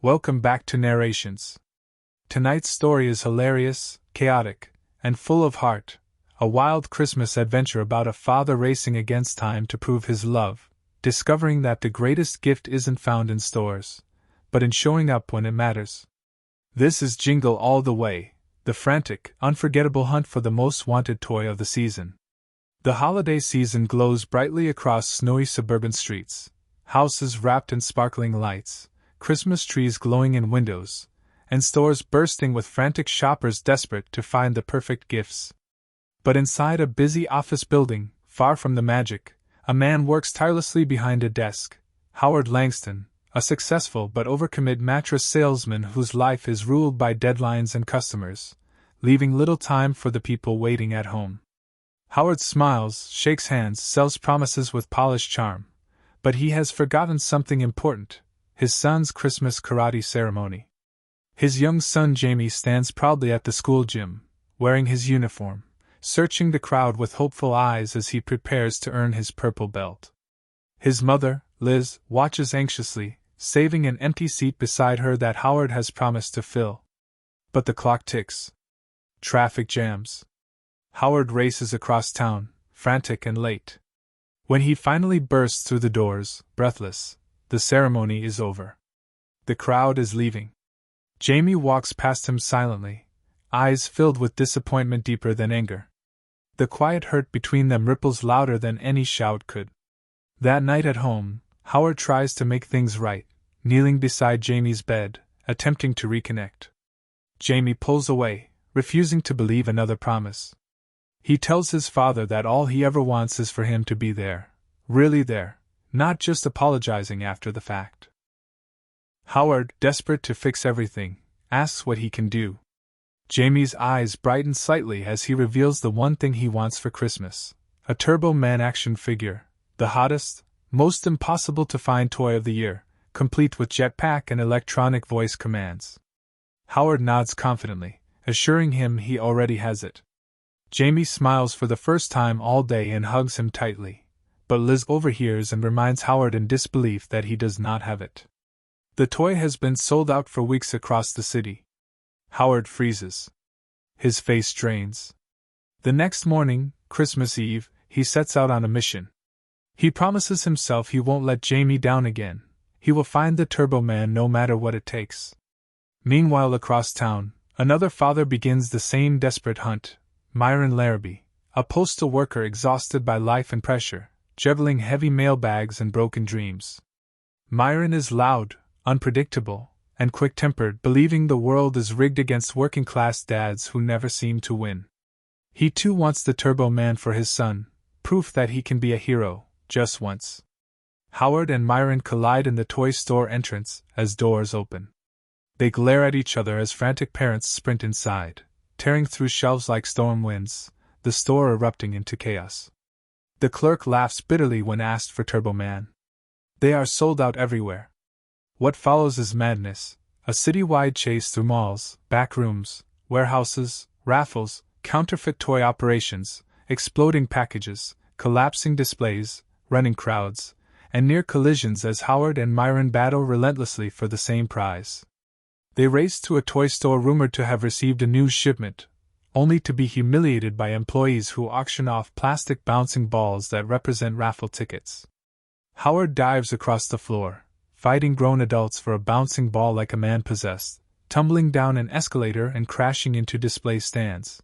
Welcome back to Narrations. Tonight's story is hilarious, chaotic, and full of heart, a wild Christmas adventure about a father racing against time to prove his love, discovering that the greatest gift isn't found in stores, but in showing up when it matters. This is Jingle All the Way, the frantic, unforgettable hunt for the most wanted toy of the season. The holiday season glows brightly across snowy suburban streets, houses wrapped in sparkling lights, Christmas trees glowing in windows, and stores bursting with frantic shoppers desperate to find the perfect gifts. But inside a busy office building, far from the magic, a man works tirelessly behind a desk, Howard Langston, a successful but overcommit mattress salesman whose life is ruled by deadlines and customers, leaving little time for the people waiting at home. Howard smiles, shakes hands, sells promises with polished charm, but he has forgotten something important: his son's Christmas karate ceremony. His young son Jamie stands proudly at the school gym, wearing his uniform, searching the crowd with hopeful eyes as he prepares to earn his purple belt. His mother, Liz, watches anxiously, saving an empty seat beside her that Howard has promised to fill. But the clock ticks. Traffic jams. Howard races across town, frantic and late. When he finally bursts through the doors, breathless, the ceremony is over. The crowd is leaving. Jamie walks past him silently, eyes filled with disappointment deeper than anger. The quiet hurt between them ripples louder than any shout could. That night at home, Howard tries to make things right, kneeling beside Jamie's bed, attempting to reconnect. Jamie pulls away, refusing to believe another promise. He tells his father that all he ever wants is for him to be there, really there, not just apologizing after the fact. Howard, desperate to fix everything, asks what he can do. Jamie's eyes brighten slightly as he reveals the one thing he wants for Christmas: a Turbo Man action figure, the hottest, most impossible to find toy of the year, complete with jetpack and electronic voice commands. Howard nods confidently, assuring him he already has it. Jamie smiles for the first time all day and hugs him tightly, but Liz overhears and reminds Howard in disbelief that he does not have it. The toy has been sold out for weeks across the city. Howard freezes. His face drains. The next morning, Christmas Eve, he sets out on a mission. He promises himself he won't let Jamie down again. He will find the Turbo Man no matter what it takes. Meanwhile, across town, another father begins the same desperate hunt. Myron Larrabee, a postal worker exhausted by life and pressure, juggling heavy mail bags and broken dreams. Myron is loud, unpredictable, and quick-tempered, believing the world is rigged against working-class dads who never seem to win. He too wants the Turbo Man for his son, proof that he can be a hero, just once. Howard and Myron collide in the toy store entrance as doors open. They glare at each other as frantic parents sprint inside, tearing through shelves like storm winds, the store erupting into chaos. The clerk laughs bitterly when asked for Turbo Man. They are sold out everywhere. What follows is madness, a citywide chase through malls, back rooms, warehouses, raffles, counterfeit toy operations, exploding packages, collapsing displays, running crowds, and near collisions as Howard and Myron battle relentlessly for the same prize. They race to a toy store rumored to have received a new shipment, only to be humiliated by employees who auction off plastic bouncing balls that represent raffle tickets. Howard dives across the floor, fighting grown adults for a bouncing ball like a man possessed, tumbling down an escalator and crashing into display stands.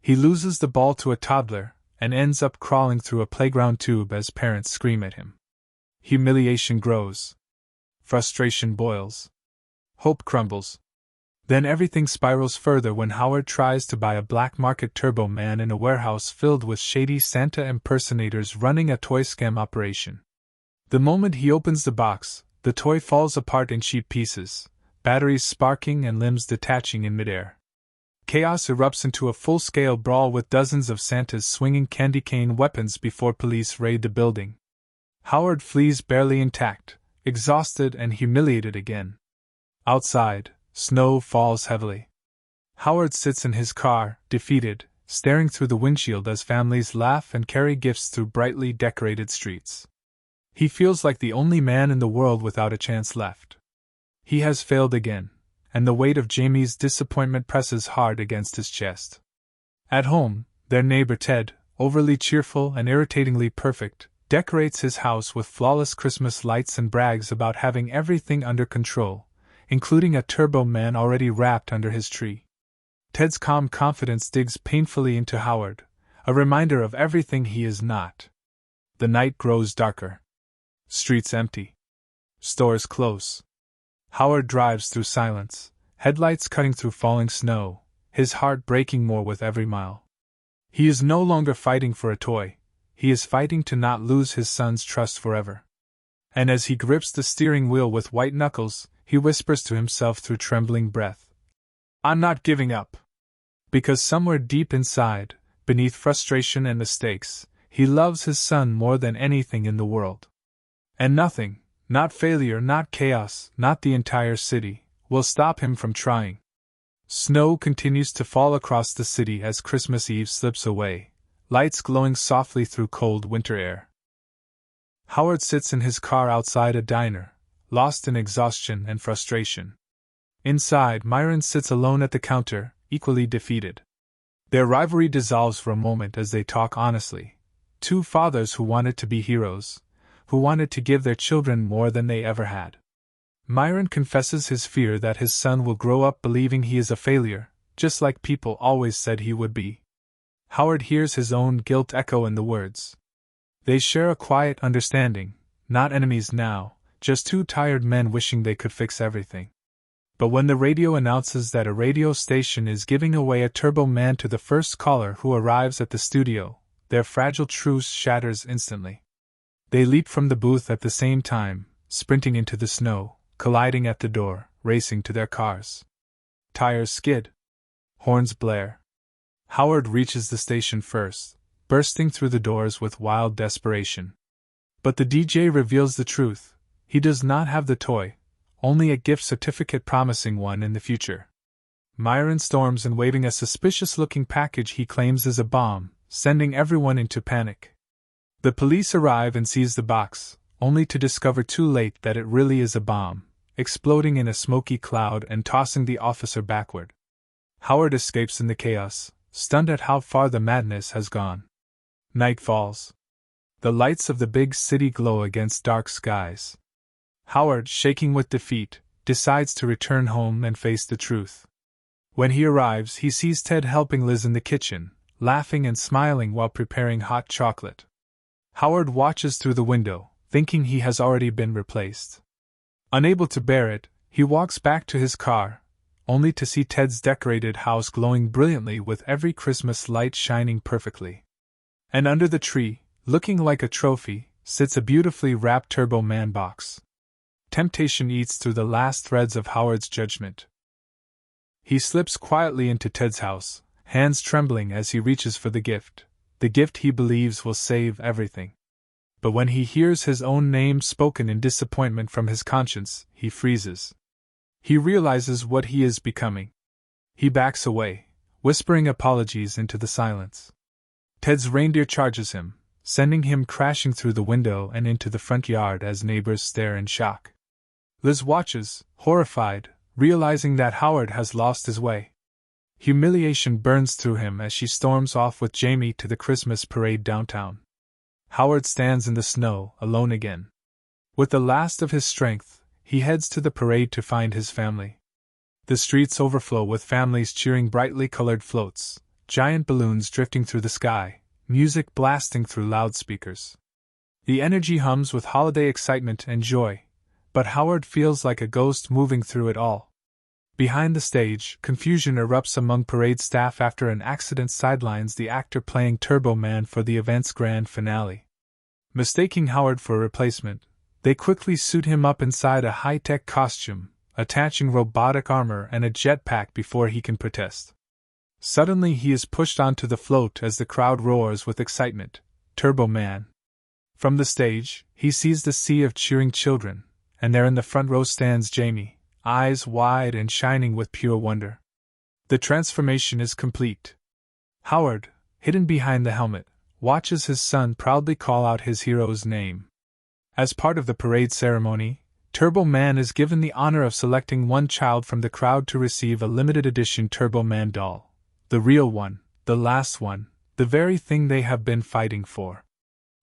He loses the ball to a toddler and ends up crawling through a playground tube as parents scream at him. Humiliation grows. Frustration boils. Hope crumbles. Then everything spirals further when Howard tries to buy a black market Turbo Man in a warehouse filled with shady Santa impersonators running a toy scam operation. The moment he opens the box, the toy falls apart in cheap pieces, batteries sparking and limbs detaching in midair. Chaos erupts into a full-scale brawl with dozens of Santas swinging candy cane weapons before police raid the building. Howard flees barely intact, exhausted and humiliated again. Outside, snow falls heavily. Howard sits in his car, defeated, staring through the windshield as families laugh and carry gifts through brightly decorated streets. He feels like the only man in the world without a chance left. He has failed again, and the weight of Jamie's disappointment presses hard against his chest. At home, their neighbor Ted, overly cheerful and irritatingly perfect, decorates his house with flawless Christmas lights and brags about having everything under control, including a turbo man already wrapped under his tree. Ted's calm confidence digs painfully into Howard, a reminder of everything he is not. The night grows darker. Streets empty. Stores close. Howard drives through silence, headlights cutting through falling snow, his heart breaking more with every mile. He is no longer fighting for a toy, he is fighting to not lose his son's trust forever. And as he grips the steering wheel with white knuckles, he whispers to himself through trembling breath, "I'm not giving up." Because somewhere deep inside, beneath frustration and mistakes, he loves his son more than anything in the world. And nothing, not failure, not chaos, not the entire city, will stop him from trying. Snow continues to fall across the city as Christmas Eve slips away, lights glowing softly through cold winter air. Howard sits in his car outside a diner, lost in exhaustion and frustration. Inside, Myron sits alone at the counter, equally defeated. Their rivalry dissolves for a moment as they talk honestly. Two fathers who wanted to be heroes, who wanted to give their children more than they ever had. Myron confesses his fear that his son will grow up believing he is a failure, just like people always said he would be. Howard hears his own guilt echo in the words. They share a quiet understanding, not enemies now, just two tired men wishing they could fix everything. But when the radio announces that a radio station is giving away a turbo man to the first caller who arrives at the studio, their fragile truce shatters instantly. They leap from the booth at the same time, sprinting into the snow, colliding at the door, racing to their cars. Tires skid. Horns blare. Howard reaches the station first, bursting through the doors with wild desperation. But the DJ reveals the truth. He does not have the toy, only a gift certificate promising one in the future. Myron storms in, waving a suspicious-looking package he claims is a bomb, sending everyone into panic. The police arrive and seize the box, only to discover too late that it really is a bomb, exploding in a smoky cloud and tossing the officer backward. Howard escapes in the chaos, stunned at how far the madness has gone. Night falls. The lights of the big city glow against dark skies. Howard, shaking with defeat, decides to return home and face the truth. When he arrives, he sees Ted helping Liz in the kitchen, laughing and smiling while preparing hot chocolate. Howard watches through the window, thinking he has already been replaced. Unable to bear it, he walks back to his car, only to see Ted's decorated house glowing brilliantly with every Christmas light shining perfectly. And under the tree, looking like a trophy, sits a beautifully wrapped Turbo Man box. Temptation eats through the last threads of Howard's judgment. He slips quietly into Ted's house, hands trembling as he reaches for the gift he believes will save everything. But when he hears his own name spoken in disappointment from his conscience, he freezes. He realizes what he is becoming. He backs away, whispering apologies into the silence. Ted's reindeer charges him, sending him crashing through the window and into the front yard as neighbors stare in shock. Liz watches, horrified, realizing that Howard has lost his way. Humiliation burns through him as she storms off with Jamie to the Christmas parade downtown. Howard stands in the snow, alone again. With the last of his strength, he heads to the parade to find his family. The streets overflow with families cheering brightly colored floats, giant balloons drifting through the sky, music blasting through loudspeakers. The energy hums with holiday excitement and joy, but Howard feels like a ghost moving through it all. Behind the stage, confusion erupts among parade staff after an accident sidelines the actor playing Turbo Man for the event's grand finale. Mistaking Howard for a replacement, they quickly suit him up inside a high-tech costume, attaching robotic armor and a jetpack before he can protest. Suddenly he is pushed onto the float as the crowd roars with excitement. Turbo Man. From the stage, he sees the sea of cheering children, and there in the front row stands Jamie, eyes wide and shining with pure wonder. The transformation is complete. Howard, hidden behind the helmet, watches his son proudly call out his hero's name. As part of the parade ceremony, Turbo Man is given the honor of selecting one child from the crowd to receive a limited edition Turbo Man doll. The real one, the last one, the very thing they have been fighting for.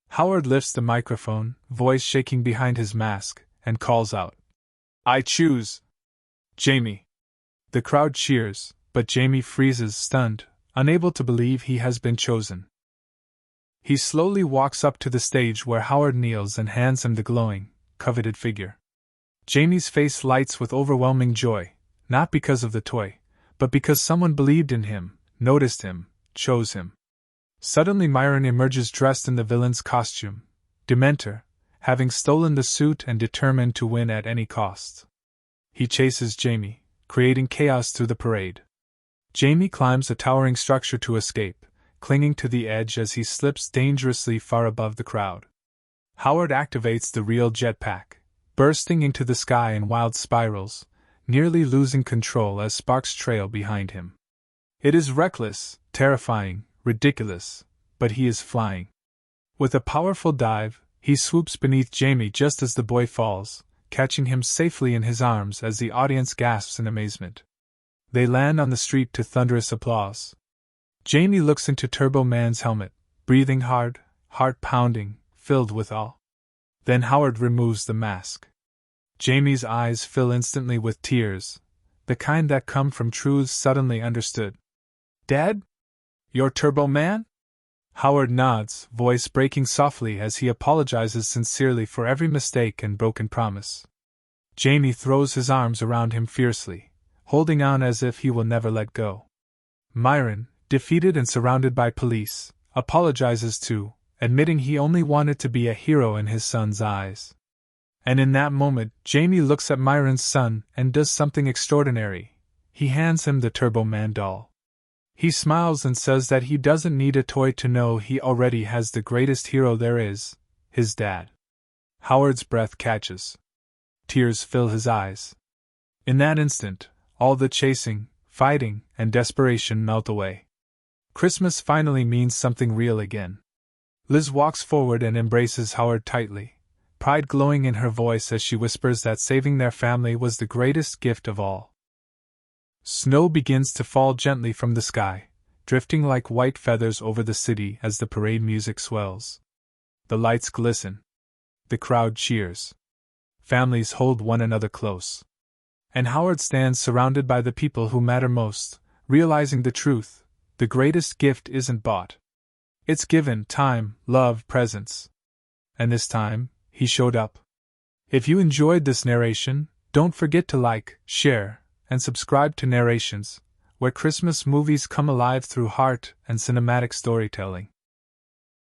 Howard lifts the microphone, voice shaking behind his mask, and calls out, "I choose Jamie." The crowd cheers, but Jamie freezes, stunned, unable to believe he has been chosen. He slowly walks up to the stage where Howard kneels and hands him the glowing, coveted figure. Jamie's face lights with overwhelming joy, not because of the toy, but because someone believed in him, noticed him, chose him. Suddenly Myron emerges dressed in the villain's costume, Dementor, having stolen the suit and determined to win at any cost. He chases Jamie, creating chaos through the parade. Jamie climbs a towering structure to escape, clinging to the edge as he slips dangerously far above the crowd. Howard activates the real jetpack, bursting into the sky in wild spirals, nearly losing control as sparks trail behind him. It is reckless, terrifying, ridiculous, but he is flying. With a powerful dive, he swoops beneath Jamie just as the boy falls, catching him safely in his arms as the audience gasps in amazement. They land on the street to thunderous applause. Jamie looks into Turbo Man's helmet, breathing hard, heart pounding, filled with awe. Then Howard removes the mask. Jamie's eyes fill instantly with tears, the kind that come from truths suddenly understood. "Dad? You're Turbo Man?" Howard nods, voice breaking softly as he apologizes sincerely for every mistake and broken promise. Jamie throws his arms around him fiercely, holding on as if he will never let go. Myron, defeated and surrounded by police, apologizes too, admitting he only wanted to be a hero in his son's eyes. And in that moment, Jamie looks at Myron's son and does something extraordinary. He hands him the Turbo Man doll. He smiles and says that he doesn't need a toy to know he already has the greatest hero there is, his dad. Howard's breath catches. Tears fill his eyes. In that instant, all the chasing, fighting, and desperation melt away. Christmas finally means something real again. Liz walks forward and embraces Howard tightly, pride glowing in her voice as she whispers that saving their family was the greatest gift of all. Snow begins to fall gently from the sky, drifting like white feathers over the city as the parade music swells. The lights glisten. The crowd cheers. Families hold one another close. And Howard stands surrounded by the people who matter most, realizing the truth: the greatest gift isn't bought. It's given: time, love, presence. And this time, he showed up. If you enjoyed this narration, don't forget to like, share, and subscribe to Narrations, where Christmas movies come alive through heart and cinematic storytelling.